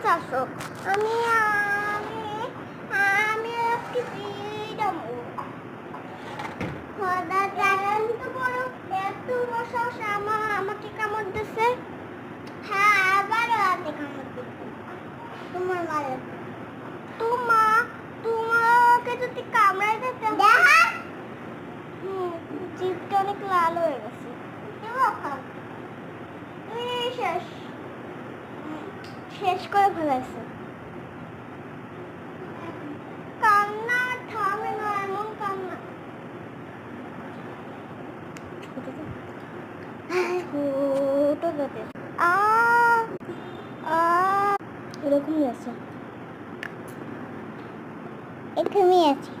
শাসক। আমি আমি আমি আজকে যাবো খোদা জানেন তো বড় এত বড় সাহস আমাকে কামড় দিছে। হ্যাঁ আবারও হাতে কামড় দিছে তোমার মারে। তোমাকে যদি কামড়াই দিতে জিভটা অনেক লাল হয়ে গেছে। শেষ শেষ করে ফেলেছে। কান্না থামে না, এমন কান্না। ছোট জাতের এরকমই আছে, এরকমই আছে।